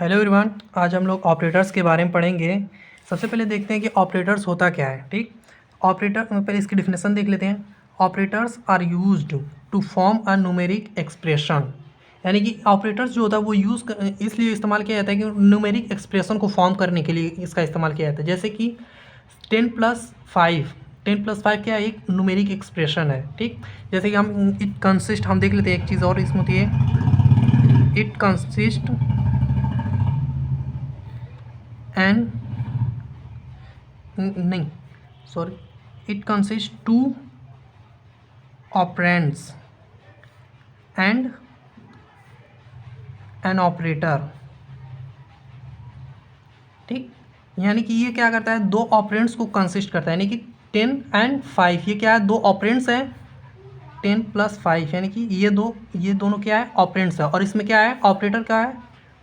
Hello everyone, आज हम लोग ऑपरेटर्स के बारे में पढ़ेंगे। सबसे पहले देखते हैं कि ऑपरेटर्स होता क्या है। ठीक, ऑपरेटर पहले इसकी डिफिनेशन देख लेते हैं। Operators are used to form a numeric expression, यानी कि ऑपरेटर्स जो होता है वो इसलिए इस्तेमाल किया जाता है कि न्यूमेरिक एक्सप्रेशन को फॉर्म करने के लिए इसका इस्तेमाल किया जाता है। जैसे कि 10+5 क्या है, एक न्यूमेरिक एक्सप्रेशन है। ठीक, जैसे कि हम इट कंसिस्ट, हम देख लेते हैं एक चीज़ और इसमें होती है, इट कंसिस्ट एंड नहीं sorry it consist to operands and an operator. ठीक, यानी कि ये क्या करता है, दो ऑपरेंड्स को कंसिस्ट करता है, यानी कि 10 एंड 5 ये क्या है, दो ऑपरेंड्स हैं। 10+5 यानी कि ये दोनों क्या है, ऑपरेंड्स है। और इसमें क्या है, ऑपरेटर क्या है,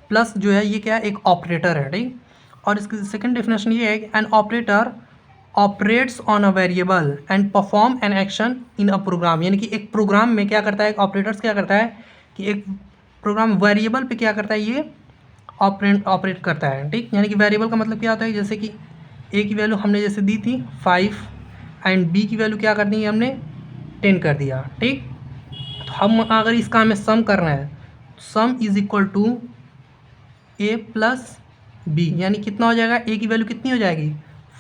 प्लस जो है ये क्या है, एक ऑपरेटर है। ठीक, और इसकी सेकंड डेफिनेशन ये है कि an operator operates on a variable and perform an action in a program, यानी कि एक प्रोग्राम में क्या करता है, ऑपरेटर्स क्या करता है कि एक प्रोग्राम वेरिएबल पे क्या करता है, ये ऑपरेट करता है। ठीक, यानी कि वेरिएबल का मतलब क्या होता है, जैसे कि ए की वैल्यू हमने जैसे दी थी 5 एंड बी की वैल्यू क्या कर दी हमने 10 कर दिया। ठीक, तो हम अगर इसका हमें सम करना है, sum is equal to A plus B, यानी कितना हो जाएगा, ए की वैल्यू कितनी हो जाएगी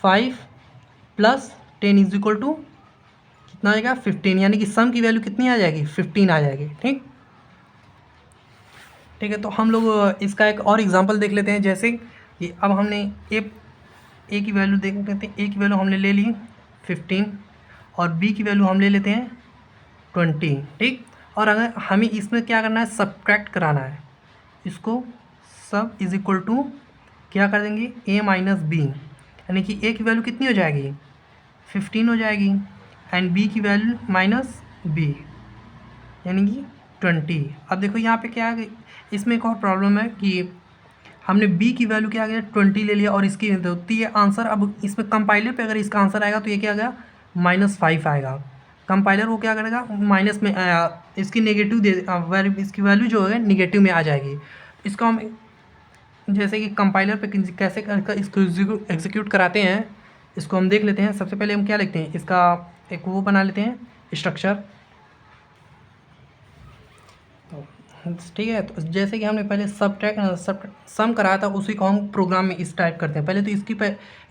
5 प्लस 10 इज इक्वल टू कितना आ जाएगा 15, यानी कि सम की वैल्यू कितनी आ जाएगी 15 आ जाएगी। ठीक, ठीक है, तो हम लोग इसका एक और एग्जांपल देख लेते हैं। जैसे कि अब हमने ए की वैल्यू देख लेते हैं, ए की वैल्यू हमने ले ली 15 और बी की वैल्यू हम ले लेते हैं 20। ठीक, और अगर हमें इसमें क्या करना है, सब्ट्रैक्ट कराना है, इसको सब इज इक्वल टू क्या कर देंगे, ए माइनस बी, यानी कि ए की वैल्यू कितनी हो जाएगी 15 हो जाएगी एंड बी की वैल्यू माइनस बी यानी कि 20। अब देखो यहाँ पे क्या है, इसमें एक और प्रॉब्लम है कि हमने b की वैल्यू क्या आ गया 20 ले लिया और इसकी होती है आंसर। अब इसमें कंपाइलर पे अगर इसका आंसर आएगा तो ये क्या आ गया -5 आएगा। कंपाइलर वो क्या करेगा, माइनस में इसकी नेगेटिव इसकी वैल्यू जो है नेगेटिव में आ जाएगी। इसको हम जैसे कि कंपाइलर पे कैसे इसको एग्जीक्यूट कराते हैं, इसको हम देख लेते हैं। सबसे पहले हम क्या लिखते हैं, इसका एक वो बना लेते हैं स्ट्रक्चर। ठीक है, तो जैसे कि हमने पहले सम कराया था, उसी को हम प्रोग्राम में इस टाइप करते हैं। पहले तो इसकी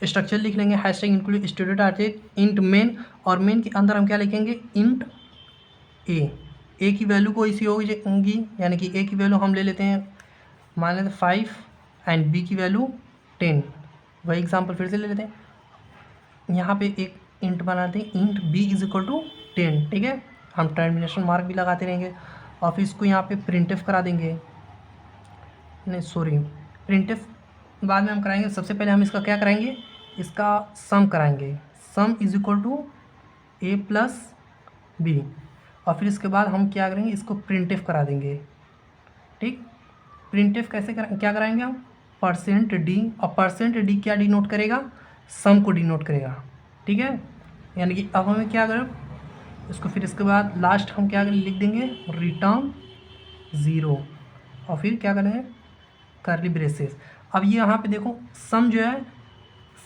स्ट्रक्चर लिख लेंगे, hashtag include student artist int main, और मेन के अंदर हम क्या लिखेंगे, इंट ए की वैल्यू को इसी होगी, यानी कि ए की वैल्यू हम ले लेते हैं, मान लेते 5 एंड बी की वैल्यू 10। वही एग्जाम्पल फिर से ले लेते हैं, यहाँ पे एक इंट बनाते हैं, int B is equal to 10। ठीक है, हम टर्मिनेशन मार्क भी लगाते रहेंगे और फिर इसको यहाँ पे प्रिंटफ करा देंगे, नहीं सॉरी प्रिंटफ बाद में हम कराएंगे। सबसे पहले हम इसका क्या कराएंगे, इसका सम कराएंगे, sum is equal to A plus B, और फिर इसके बाद हम क्या करेंगे, इसको प्रिंटफ करा देंगे। ठीक, प्रिंटफ कैसे क्या कराएंगे हम, %d, और %d क्या डिनोट करेगा, सम को डिनोट करेगा। ठीक है, यानी कि अब हमें क्या करें इसको, फिर इसके बाद लास्ट हम क्या लिख देंगे, रिटर्न 0, और फिर क्या करेंगे कर्ली ब्रेसेस। अब ये यहाँ पे देखो सम जो है,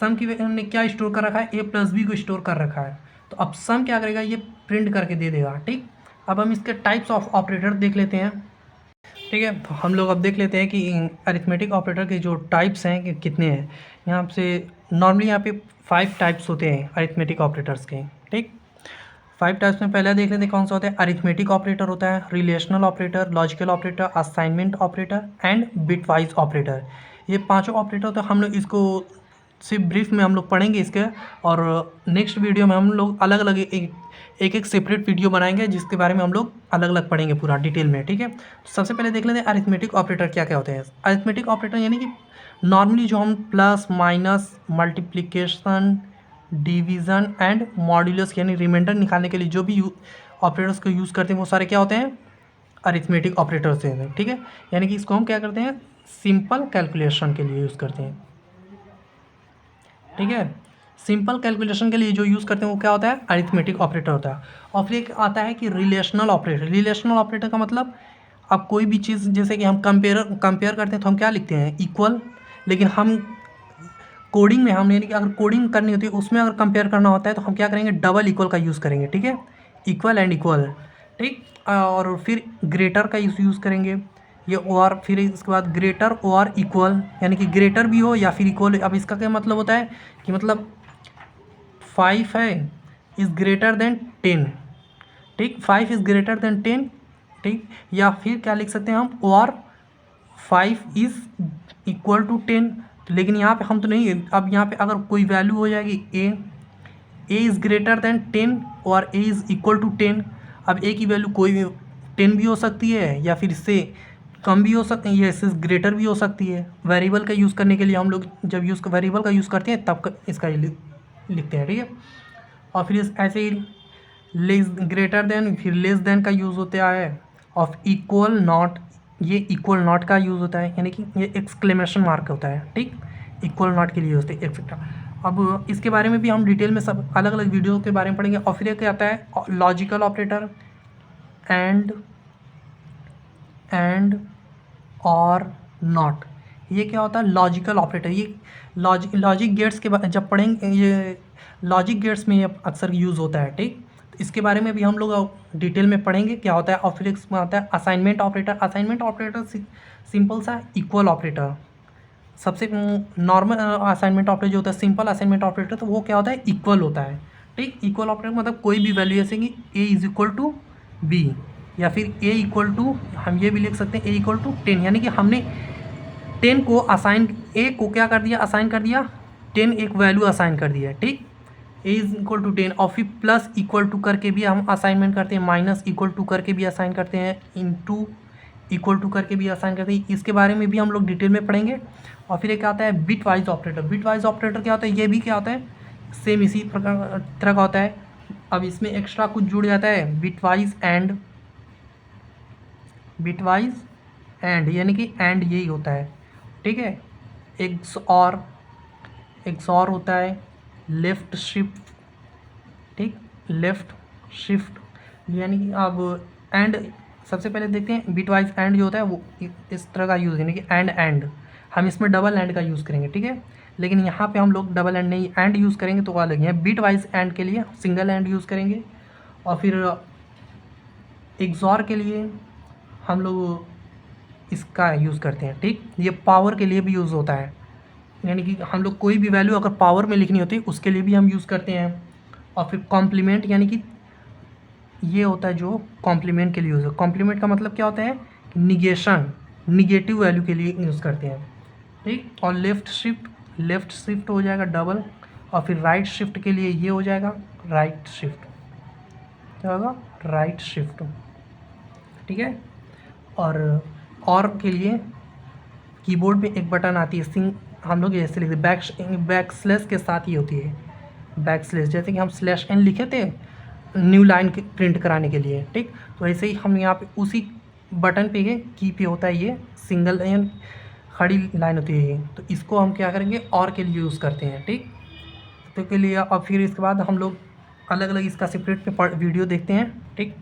सम की हमने क्या स्टोर कर रखा है, ए प्लस बी को स्टोर कर रखा है, तो अब सम क्या करेगा, ये प्रिंट करके दे देगा। ठीक, अब हम इसके टाइप्स ऑफ ऑपरेटर देख लेते हैं। ठीक है, तो हम लोग अब देख लेते हैं कि अरिथमेटिक ऑपरेटर के जो टाइप्स हैं कि कितने हैं। यहाँ से नॉर्मली यहाँ पे 5 टाइप्स होते हैं अरिथमेटिक ऑपरेटर्स के। ठीक, 5 टाइप्स में पहले देख लेते हैं कौन सा होता है। अरिथमेटिक ऑपरेटर होता है, relational operator, logical operator, assignment operator and bitwise operator. ये पांचों ऑपरेटर तो हम लोग इसको सिर्फ ब्रीफ में हम लोग पढ़ेंगे इसके, और नेक्स्ट वीडियो में हम लोग अलग अलग एक सेपरेट वीडियो बनाएंगे जिसके बारे में हम लोग अलग अलग पढ़ेंगे पूरा डिटेल में। ठीक है, तो सबसे पहले देख लेते हैं अरिथमेटिक ऑपरेटर क्या क्या होते हैं। अरिथमेटिक ऑपरेटर यानी कि नॉर्मली जो हम plus minus multiplication division and modulus यानी रिमाइंडर निकालने के लिए जो भी ऑपरेटर्स को यूज़ करते हैं वो सारे क्या होते हैं, अरिथमेटिक ऑपरेटर्स हैं। ठीक है, यानी कि इसको हम क्या करते हैं, सिंपल कैलकुलेशन के लिए यूज़ करते हैं। ठीक है, सिंपल कैलकुलेशन के लिए जो यूज़ करते हैं वो क्या होता है, अरिथमेटिक ऑपरेटर होता है। और फिर एक आता है कि रिलेशनल ऑपरेटर। रिलेशनल ऑपरेटर का मतलब अब कोई भी चीज़ जैसे कि हम कंपेयर करते हैं तो हम क्या लिखते हैं, इक्वल। लेकिन हम कोडिंग में हमने कि अगर कोडिंग करनी होती है उसमें अगर कंपेयर करना होता है तो हम क्या करेंगे, डबल इक्वल का यूज़ करेंगे, ठीक है, इक्वल एंड इक्वल, ठीक। और फिर ग्रेटर का यूज़ करेंगे ये, और फिर इसके बाद ग्रेटर और इक्वल, यानी कि ग्रेटर भी हो या फिर इक्वल। अब इसका क्या मतलब होता है कि मतलब 5 है इज़ ग्रेटर देन 10, ठीक, 5 इज़ ग्रेटर देन 10, ठीक। या फिर क्या लिख सकते हैं हम, और 5 इज़ इक्वल टू 10। लेकिन यहाँ पे हम तो नहीं, अब यहाँ पे अगर कोई वैल्यू हो जाएगी ए इज़ ग्रेटर देन 10 और ए इज़ इक्वल टू 10। अब ए की वैल्यू कोई भी 10 भी हो सकती है या फिर इससे कम भी हो सकती है, या इससे ग्रेटर भी हो सकती है। वेरिएबल का यूज़ करने के लिए हम लोग जब वेरिएबल का यूज़ करते हैं तब इसका लिखते हैं, ठीक है। और फिर ऐसे ही लेस ग्रेटर देन, फिर लेस देन का यूज़ होता है, और इक्वल नॉट, ये इक्वल नॉट का यूज़ होता है, यानी कि ये एक्सक्लेमेशन मार्क होता है, ठीक, इक्वल नॉट के लिए होते हैं एक्सेट्रा। अब इसके बारे में भी हम डिटेल में सब अलग अलग वीडियो के बारे में पढ़ेंगे। और फिर क्या आता है लॉजिकल ऑपरेटर, एंड और नॉट। ये क्या होता है लॉजिकल ऑपरेटर, ये लॉजिक गेट्स के जब पढ़ेंगे, ये लॉजिक गेट्स में ये अक्सर यूज़ होता है, ठीक। तो इसके बारे में भी हम लोग डिटेल में पढ़ेंगे क्या होता है। और फिर इसमें आता है assignment operator. Assignment operator simple सा इक्वल ऑपरेटर, सबसे नॉर्मल असाइनमेंट ऑपरेटर जो होता है, सिंपल असाइनमेंट ऑपरेटर, तो वो क्या होता है इक्वल होता है, ठीक। इक्वल ऑपरेटर मतलब कोई भी वैल्यू जैसे कि ए इज इक्वल टू बी, या फिर ए इक्वल टू, हम ये भी लिख सकते हैं ए इक्वल टू 10, यानी कि हमने 10 को असाइन, ए को क्या कर दिया, असाइन कर दिया 10, एक वैल्यू असाइन कर दिया, ठीक। ए इज इक्वल टू 10, और फिर प्लस इक्वल टू करके भी हम असाइनमेंट करते हैं, माइनस इक्वल टू करके भी असाइन करते हैं, इनटू इक्वल टू करके भी असाइन करते हैं। इसके बारे में भी हम लोग डिटेल में पढ़ेंगे। और फिर एक आता है bit wise operator. Bit wise operator क्या होता है, ये भी क्या होता है, सेम इसी प्रकार तरह का होता है। अब इसमें एक्स्ट्रा कुछ जुड़ जाता है, बिट वाइज एंड, यानी कि एंड यही होता है, ठीक है। एक्स और होता है, लेफ्ट शिफ्ट, ठीक, लेफ्ट शिफ्ट, यानी कि अब एंड सबसे पहले देखते हैं बिट वाइज एंड जो होता है वो इस तरह का यूज़, यानी कि एंड हम इसमें डबल एंड का यूज़ करेंगे, ठीक है। लेकिन यहाँ पे हम लोग डबल एंड नहीं एंड यूज़ करेंगे तो अलग है। बिट वाइज एंड के लिए सिंगल एंड यूज़ करेंगे। और फिर एक्सॉर के लिए हम लोग इसका यूज़ करते हैं, ठीक। ये पावर के लिए भी यूज़ होता है, यानी कि हम लोग कोई भी वैल्यू अगर पावर में लिखनी होती है उसके लिए भी हम यूज़ करते हैं। और फिर कॉम्प्लीमेंट, यानी कि ये होता है जो कॉम्प्लीमेंट के लिए यूज़ है। कॉम्प्लीमेंट का मतलब क्या होता है, निगेशन, निगेटिव वैल्यू के लिए यूज़ करते हैं, ठीक। और लेफ़्ट शिफ्ट हो जाएगा डबल। और फिर राइट शिफ्ट के लिए ये हो जाएगा राइट शिफ्ट, क्या होगा राइट शिफ्ट, ठीक है। और के लिए कीबोर्ड में एक बटन आती है, हम लोग ऐसे लिखते हैं, बैक स्लैश के साथ ही होती है, बैक स्लैश, जैसे कि हम स्लैश एन लिखे थे न्यू लाइन प्रिंट कराने के लिए, ठीक। तो ऐसे ही हम यहाँ पे उसी बटन पे की पे होता है ये सिंगल लाइन, खड़ी लाइन होती है ये, तो इसको हम क्या करेंगे और के लिए यूज़ करते हैं, ठीक। तो के लिए और फिर इसके बाद हम लोग अलग अलग इसका सेपरेट पे वीडियो देखते हैं, ठीक।